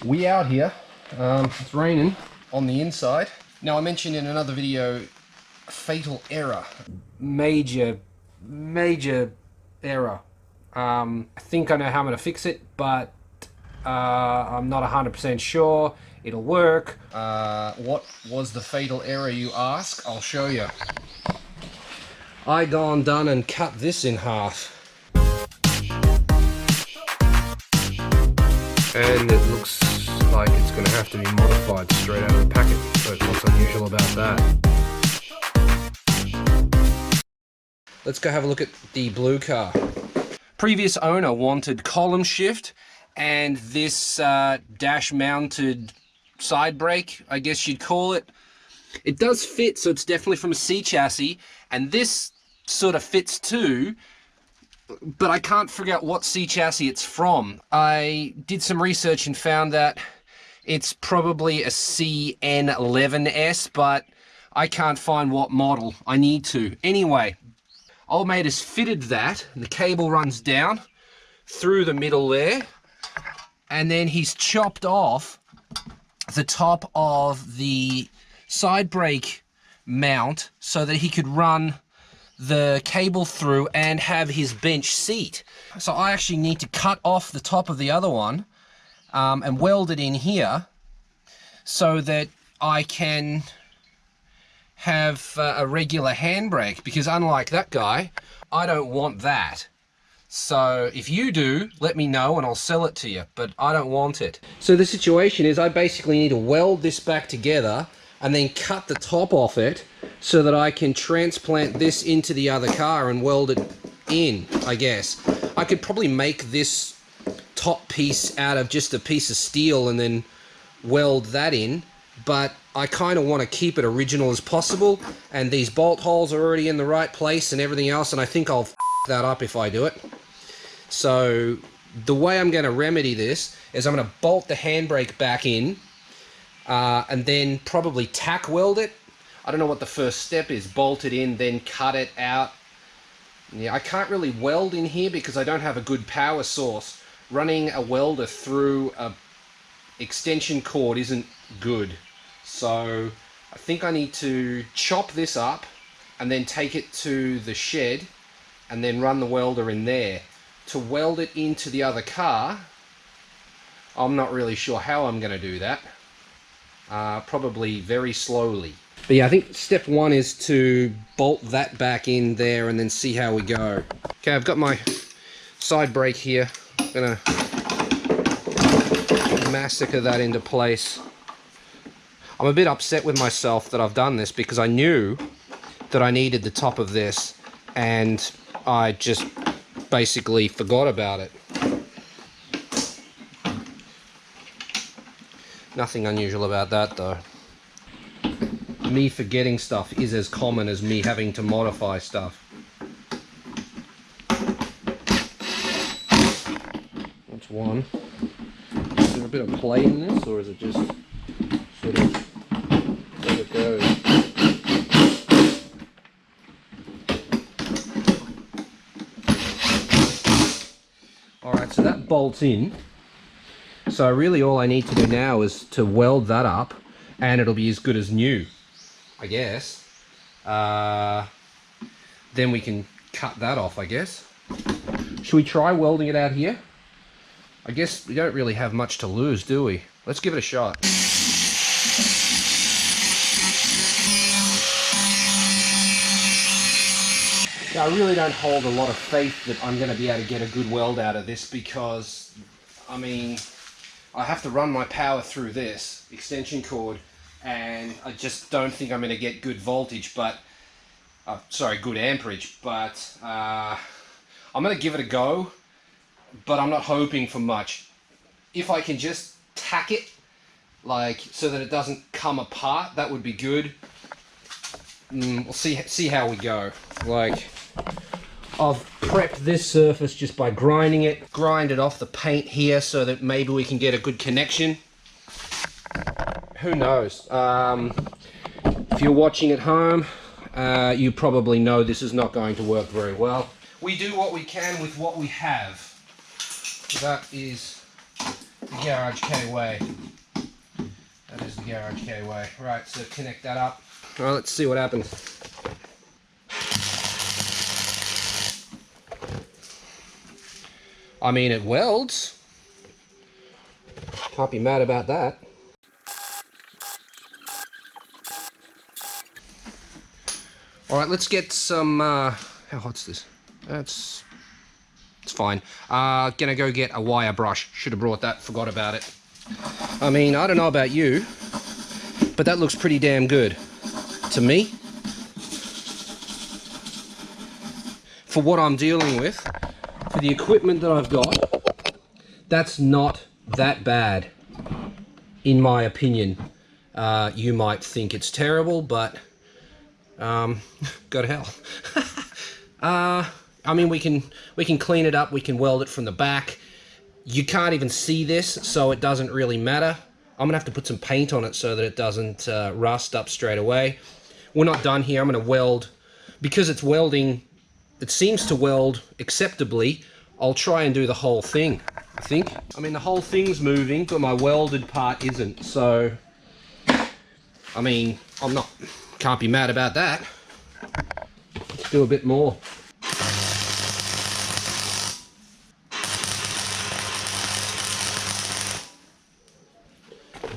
We out here. It's raining on the inside. Now I mentioned in another video, fatal error. Major error. I think I know how I'm going to fix it, but I'm not 100% sure it'll work. What was the fatal error, you ask? I'll show you. I gone done and cut this in half. And it looks like it's going to have to be modified straight out of the packet. So what's unusual about that? Let's go have a look at the blue car. Previous owner wanted column shift and this dash mounted side brake, I guess you'd call it. It does fit, so it's definitely from a C chassis, and this sort of fits too, but I can't figure out what C chassis it's from. I did some research and found that it's probably a CN11S, but I can't find what model. I need to. Anyway, old mate has fitted that, and the cable runs down through the middle there, and then he's chopped off the top of the side brake mount so that he could run the cable through and have his bench seat. So I actually need to cut off the top of the other one and weld it in here so that I can have a regular handbrake, because unlike that guy, I don't want that. So if you do, let me know and I'll sell it to you, but I don't want it. So the situation is I basically need to weld this back together and then cut the top off it so that I can transplant this into the other car and weld it in, I guess. I could probably make this top piece out of just a piece of steel and then weld that in, but I kind of want to keep it original as possible, and these bolt holes are already in the right place and everything else, and I think I'll f that up if I do it. So the way I'm going to remedy this is I'm going to bolt the handbrake back in, and then probably tack weld it. I don't know what the first step is. Bolt it in, then cut it out. Yeah, I can't really weld in here because I don't have a good power source. Running a welder through a extension cord isn't good. So I think I need to chop this up and then take it to the shed and then run the welder in there. To weld it into the other car, I'm not really sure how I'm going to do that. Probably very slowly. But yeah, I think step one is to bolt that back in there and then see how we go. Okay, I've got my side brake here. I'm gonna massacre that into place. I'm a bit upset with myself that I've done this because I knew that I needed the top of this and I just basically forgot about it. Nothing unusual about that though. Me forgetting stuff is as common as me having to modify stuff. That's one. Is there a bit of play in this, or is it just sort of let it go? Alright, so that bolts in. So really all I need to do now is to weld that up and it'll be as good as new, I guess. Then we can cut that off, I guess. Should we try welding it out here? I guess we don't really have much to lose, do we? Let's give it a shot. Now, I really don't hold a lot of faith that I'm going to be able to get a good weld out of this because, I mean, I have to run my power through this extension cord, and I just don't think I'm going to get good voltage, but sorry, good amperage, but I'm going to give it a go, but I'm not hoping for much. If I can just tack it, like, so that it doesn't come apart, that would be good. We'll see how we go. Like, I've prepped this surface just by grinding it. Grinded off the paint here so that maybe we can get a good connection. Who knows? If you're watching at home, you probably know this is not going to work very well. We do what we can with what we have. That is The Garage Kei way. That is the Garage Kei way. Right, so connect that up. Alright, let's see what happens. I mean, it welds. Can't be mad about that. Alright, let's get some, how hot's this? It's fine. Gonna go get a wire brush. Should have brought that, forgot about it. I mean, I don't know about you, but that looks pretty damn good to me. For what I'm dealing with, for the equipment that I've got, that's not that bad, in my opinion. You might think it's terrible, but go to hell. I mean, we can clean it up, we can weld it from the back. You can't even see this, so it doesn't really matter. I'm gonna have to put some paint on it so that it doesn't rust up straight away. We're not done here. I'm gonna weld, because it's welding, it seems to weld acceptably. I'll try and do the whole thing, I think. I mean, the whole thing's moving, but my welded part isn't, so, I mean, can't be mad about that. Let's do a bit more.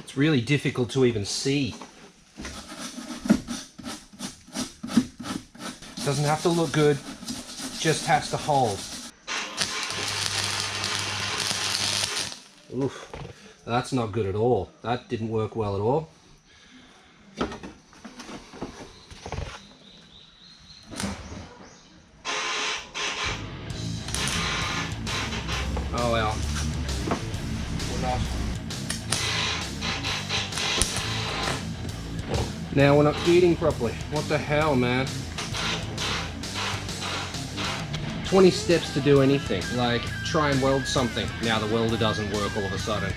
It's really difficult to even see. Doesn't have to look good, just has to hold. Oof, that's not good at all. That didn't work well at all. Oh well. We're not. Now we're not feeding properly. What the hell, man? 20 steps to do anything. Like, try and weld something. Now the welder doesn't work all of a sudden.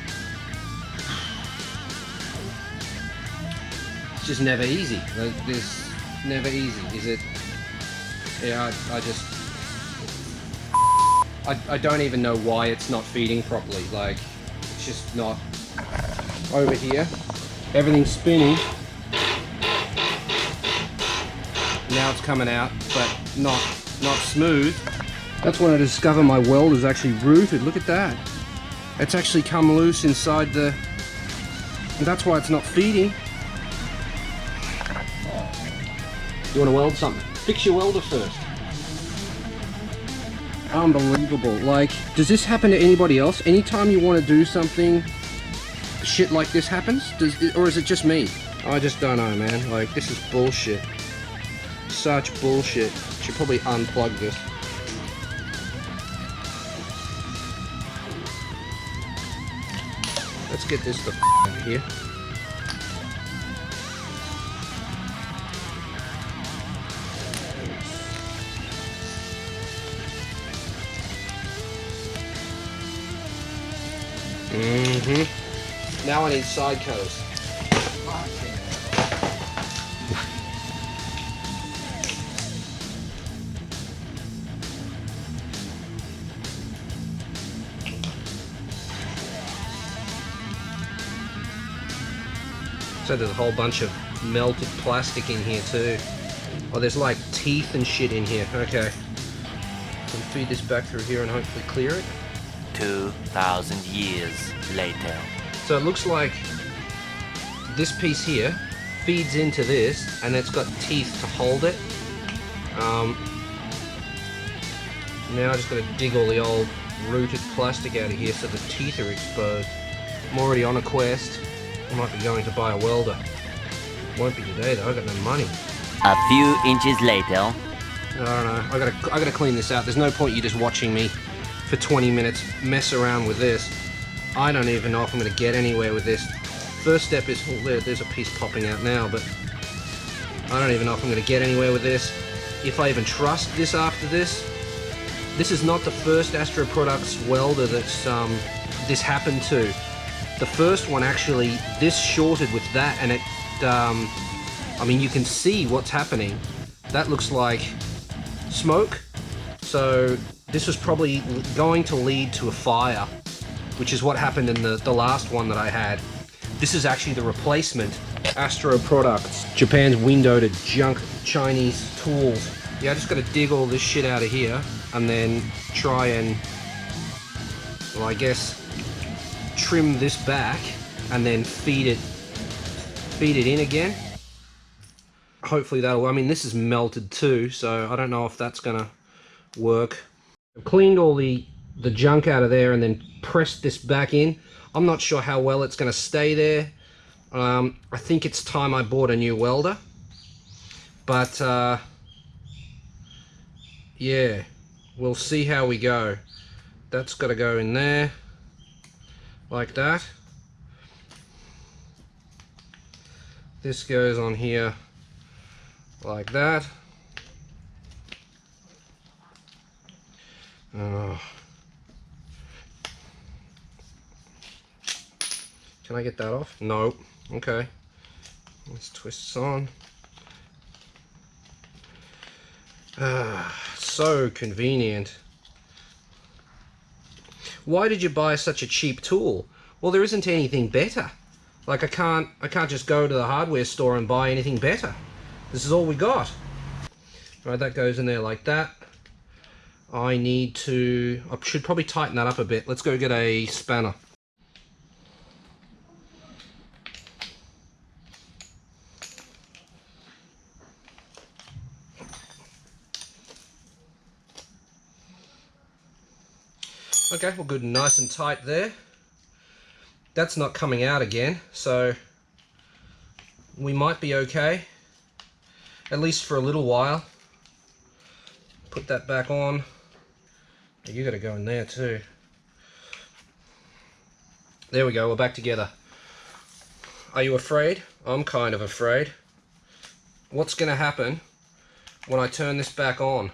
It's just never easy. Like, this never easy, is it? Yeah, I don't even know why it's not feeding properly. Like, it's just not. Over here, everything's spinning. Now it's coming out, but not smooth. That's when I discover my weld is actually rooted. Look at that. It's actually come loose inside the... And that's why it's not feeding. You want to weld something? Fix your welder first. Unbelievable. Like, does this happen to anybody else? Anytime you want to do something, shit like this happens? Or is it just me? I just don't know, man. Like, this is bullshit. Such bullshit. Should probably unplug this. Let's get this the out of here. Now I need side cutters. So there's a whole bunch of melted plastic in here too. Oh, there's like teeth and shit in here. Okay. Can feed this back through here and hopefully clear it. 2,000 years later. So it looks like this piece here feeds into this and it's got teeth to hold it. Now I just got to dig all the old rooted plastic out of here so the teeth are exposed. I'm already on a quest. I might be going to buy a welder. Won't be today though, I got no money. A few inches later. I don't know, I gotta clean this out. There's no point you just watching me for 20 minutes mess around with this. I don't even know if I'm gonna get anywhere with this. First step is, oh, there's a piece popping out now, but I don't even know if I'm gonna get anywhere with this. If I even trust this after this. This is not the first Astro Products welder that's this happened to. The first one actually, this shorted with that, and it, I mean, you can see what's happening. That looks like smoke. So this was probably going to lead to a fire. which is what happened in the last one that I had. This is actually the replacement. Astro Products, Japan's window to junk Chinese tools. Yeah, I just gotta dig all this shit out of here and then try and, well, I guess, trim this back and then feed it in again. Hopefully that'll, I mean, this is melted too, so I don't know if that's gonna work. I've cleaned all the junk out of there and then pressed this back in. I'm not sure how well it's gonna stay there. I think it's time I bought a new welder, but yeah, we'll see how we go. That's got to go in there like that. This goes on here like that. Can I get that off? No. Okay. Let's twist this on. So convenient. Why did you buy such a cheap tool? Well, there isn't anything better. Like I can't just go to the hardware store and buy anything better. This is all we got. Right, that goes in there like that. I should probably tighten that up a bit. Let's go get a spanner. Okay, well, good, nice and tight there. That's not coming out again, so we might be okay, at least for a little while. Put that back on. You gotta go in there too. There we go, we're back together. Are you afraid? I'm kind of afraid. What's gonna happen when I turn this back on?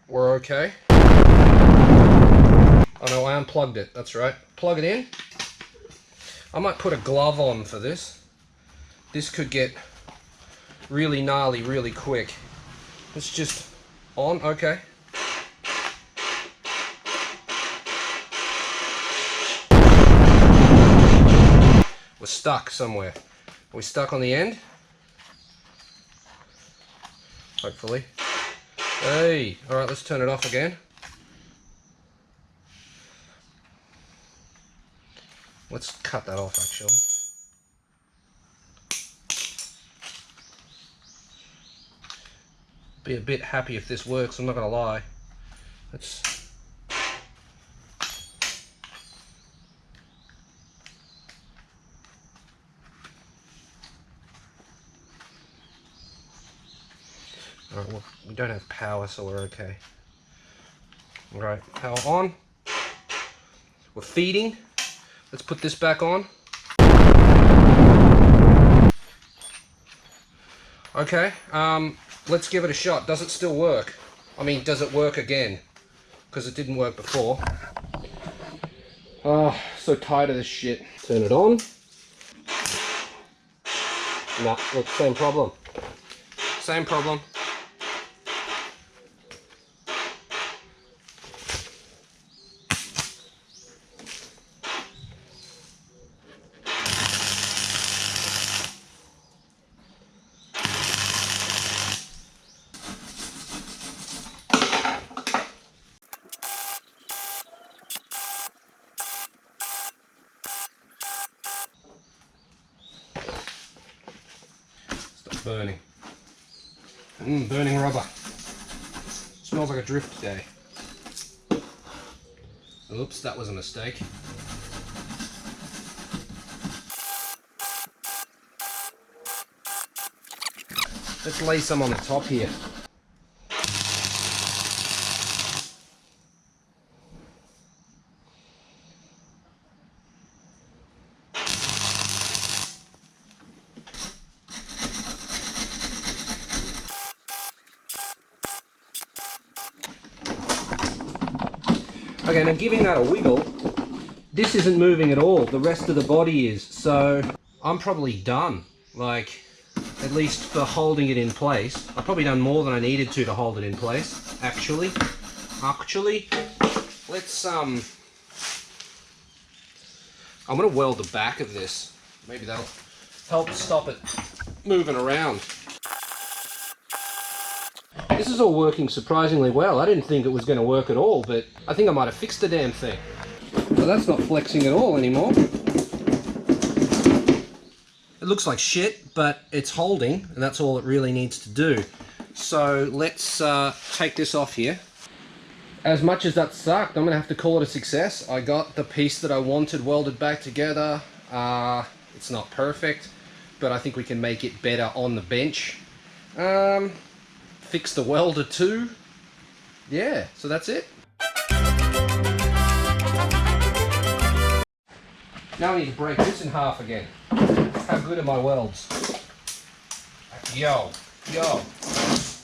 We're okay. Oh no, I unplugged it, that's right. Plug it in. I might put a glove on for this. This could get really gnarly really quick. It's just on, okay. We're stuck somewhere. Are we stuck on the end? Hopefully. Hey, alright, let's turn it off again. Let's cut that off actually. Be a bit happy if this works, I'm not gonna lie. Let's... Alright, well, we don't have power, so we're okay. Alright, power on. We're feeding. Let's put this back on. Okay, let's give it a shot. Does it still work? I mean, does it work again? Because it didn't work before. Oh, so tired of this shit. Turn it on. Nah, look, same problem. Same problem. Burning. Burning rubber. Smells like a drift day. Oops, that was a mistake. Let's lay some on the top here. Okay, now giving that a wiggle, this isn't moving at all, the rest of the body is, so I'm probably done, like, at least for holding it in place. I've probably done more than I needed to hold it in place, actually. let's I'm gonna weld the back of this. Maybe that'll help stop it moving around. This is all working surprisingly well. I didn't think it was going to work at all, but I think I might have fixed the damn thing. So that's not flexing at all anymore. It looks like shit, but it's holding, and that's all it really needs to do. So let's take this off here. As much as that sucked, I'm going to have to call it a success. I got the piece that I wanted welded back together. It's not perfect, but I think we can make it better on the bench. Fix the welder too. Yeah, so that's it. Now I need to break this in half again. How good are my welds? Yo, yo,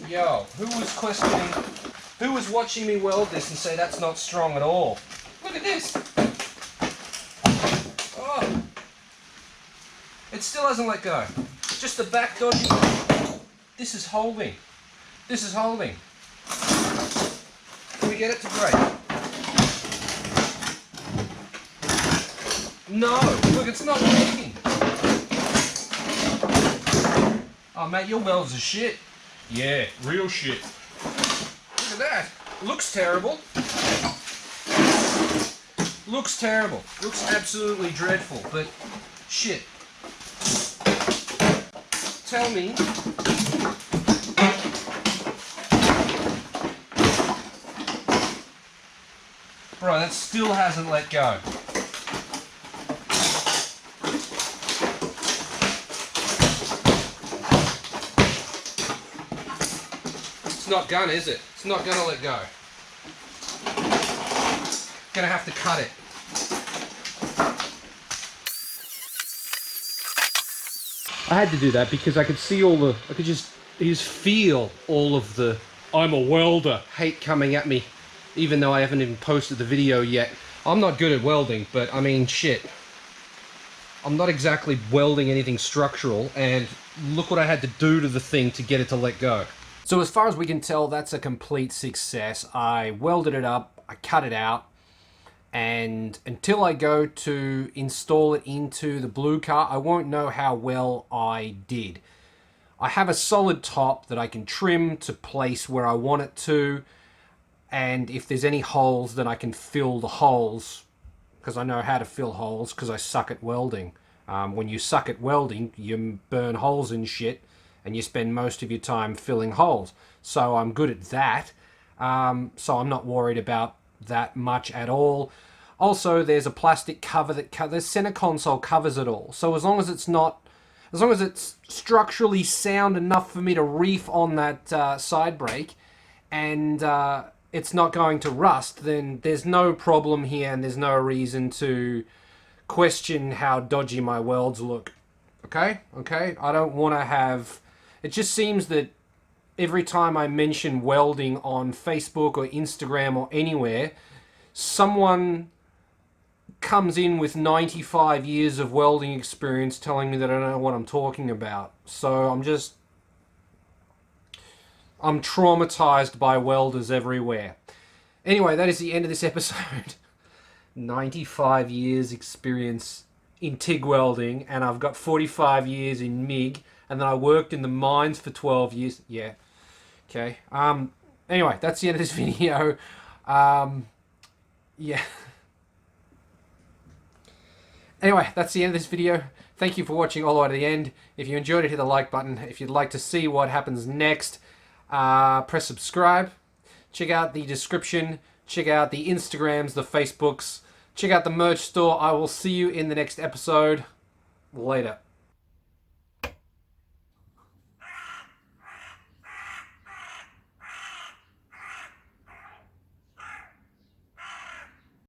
yo. Who was questioning, who was watching me weld this and say that's not strong at all? Look at this. Oh. It still hasn't let go. Just the back dodgy. This is holding. This is holding. Can we get it to break? No! Look, it's not working! Oh, mate, your welds are shit. Yeah, real shit. Look at that. Looks terrible. Looks terrible. Looks absolutely dreadful, but shit. Tell me. Bro, that still hasn't let go. It's not gonna, is it? It's not gonna let go. Gonna have to cut it. I had to do that because I could see all the, I could just feel all of the I'm a welder hate coming at me. Even though I haven't even posted the video yet. I'm not good at welding, but I mean, shit. I'm not exactly welding anything structural, and look what I had to do to the thing to get it to let go. So as far as we can tell, that's a complete success. I welded it up, I cut it out, and until I go to install it into the blue car, I won't know how well I did. I have a solid top that I can trim to place where I want it to. And if there's any holes, then I can fill the holes, because I know how to fill holes, because I suck at welding. When you suck at welding, you burn holes in shit, and you spend most of your time filling holes. So I'm good at that. So I'm not worried about that much at all. Also, there's a plastic cover that the center console covers it all. So as long as it's not, as long as it's structurally sound enough for me to reef on that side brake, and it's not going to rust, then there's no problem here, and there's no reason to question how dodgy my welds look. Okay? Okay? I don't want to have... It just seems that every time I mention welding on Facebook or Instagram or anywhere, someone comes in with 95 years of welding experience telling me that I don't know what I'm talking about. So I'm traumatized by welders everywhere. Anyway, that is the end of this episode. 95 years experience in TIG welding, and I've got 45 years in MIG, and then I worked in the mines for 12 years. Yeah. Okay. Anyway, that's the end of this video. Yeah. Anyway, that's the end of this video. Thank you for watching all the way to the end. If you enjoyed it, hit the like button. If you'd like to see what happens next, press subscribe. Check out the description. Check out the Instagrams, the Facebooks. Check out the merch store. I will see you in the next episode. Later.